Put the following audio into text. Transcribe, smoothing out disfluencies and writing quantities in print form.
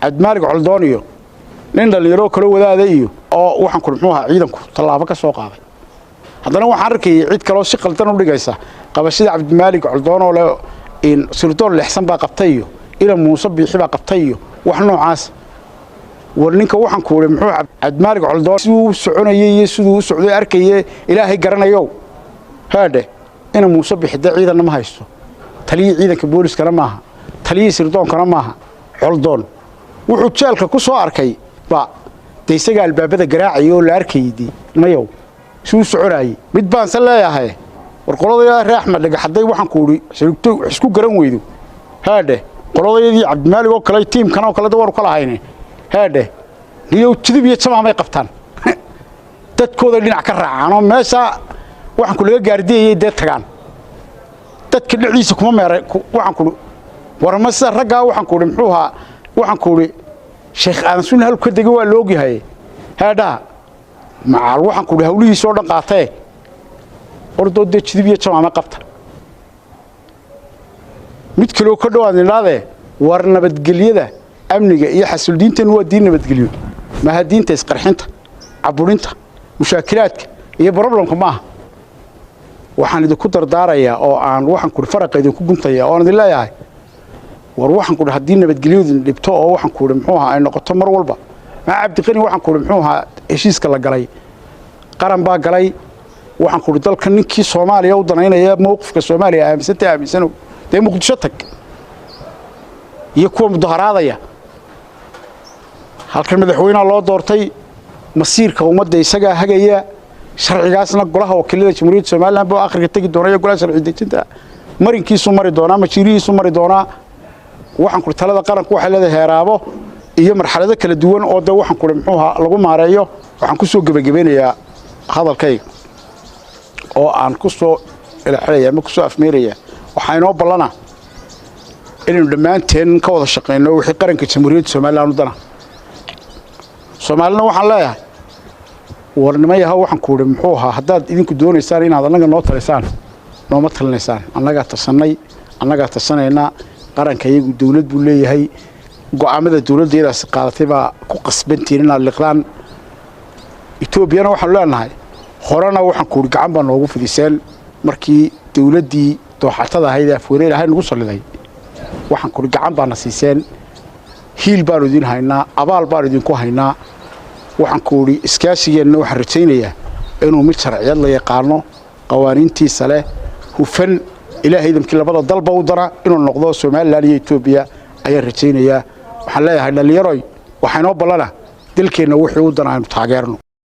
Cabdimaalig Coldoon iyo nin dhalinyaro kala wadaada iyo oo waxaan ku muxuu ahaa ciidanku tallaabo ka soo qaaday haddana waxaan arkay cid kale oo si qaldan u dhigaysa qabashada Cabdimaalig Coldoon oo leh in sirdoon lexsan baa qabtay iyo ila Muuse Biixi baa qabtay iyo wax noocaas warninka waxaan ku muxuu Cabdimaalig Coldoon sidoo soconayay sidoo u socday arkay Ilaahay garanayo haade ina Muuse Biixi ciidan ma haysto taliye ciidanka booliska maaha taliye sirdoonkana maaha Coldoon wuxuu jeelka ku soo arkay ba deysaga albaabada garaacay oo la arkaydi mayow suu soconay mid baan leeyahay war qoladayda Reer Axmed dhagaxday waxaan ku uri shirkadu isku garan weydo haade qoladayadii Cabdimaalig oo kale tiimkan oo kale dawar kala hayne haade niyo jidib iyo jamaamay qabtaan dadkooda dhinac ka raacaan oo meesha waxaan ku laga gaardiyay dad tagaan dadka dhiciisa kuma meeray waxaan ku warmasa ragaa waxaan ku muxuu ahaa waxaan ku uri Sheekh Aan Sunni halka degay waa loo yahay haada macal waxaan ku hawlihiisa oo dhan qaatay ordo jidib iyo jamaamay qabta mid kale oo ka dhawaadinaade war nabadgelyada amniga iyo xasildiintan waa diin nabadgelyo ma hadiinta isqarxinta caburinta mushaakilaadka iyo problemka ma waxaan idinku dardaarayaa oo aan waxaan ku faraqeedo ku guntaya oo aan idin leeyahay war waxaan ku hadii nabadgelyadu dhibto oo waxaan ku muxuu ahaa ay noqoto mar walba ma Cabdiqani waxaan ku muxuu ahaa heshiiska la galay qaran baa galay waxaan ku dalka ninkii Soomaaliya u danaynaya mowqifka Soomaaliya aaminsan de Muqdisho tag iyo kuwa mudaharaadaya halkan madaxweynaha loo doortay masiirka ummadda isaga hagaya sharcigaasna golaha wakiilada Jamhuuriyadda Soomaaliland baa akhriga tagi doonaya golaha sharci dejinta marinkiisu mari doona ama jiriisu mari doona waxaan ku talada qaranku waxa leedahay heeraabo iyo marxalado kala duwan oo waxaan ku muxuu ahaa lagu maareeyo waxaan ku soo gabagabeynayaa hadalkayga oo aan ku soo ilaaxaya ma ku soo afmeeraya waxa inoo balana inuu dhamaanteen ka wada shaqeyno wixii qaranka Jamhuuriyadda Soomaaliland u dana Soomaalina waxaan leeyahay warnimayaha waxaan ku uri muxuu ahaa hadaad idinku doonaysaan inaad anaga noo taleysaan nooma talinaysaan anaga tasanayna qaranka iyagu dawlad buu leeyahay go'aamada dawladdeedaas qaadatay baa ku qasbantiin inaad liqdaan Itoobiyana waxaan leenahay horena waxaan ku uri gacan baa noogu fidiseen markii dawladdii dooxatada ahayd afweerey lahayd nagu saliday waxaan ku uri gacan baa nasiiseen hiil baan idin haynaa abaal baan idinku haynaa waxaan ku uri iskaashigeena waxaan rajaynayaa inuu mid sharciyad la yaqaano qawaaniintiisa leh hufan ilaahay damkii labada dalba u dara inuu noqdo Soomaaliland iyo Itoobiya ayaan rajaynayaa waxaan leeyahay dhalinyaro waxaan oo balana dalkeena wixii u danaan taageerno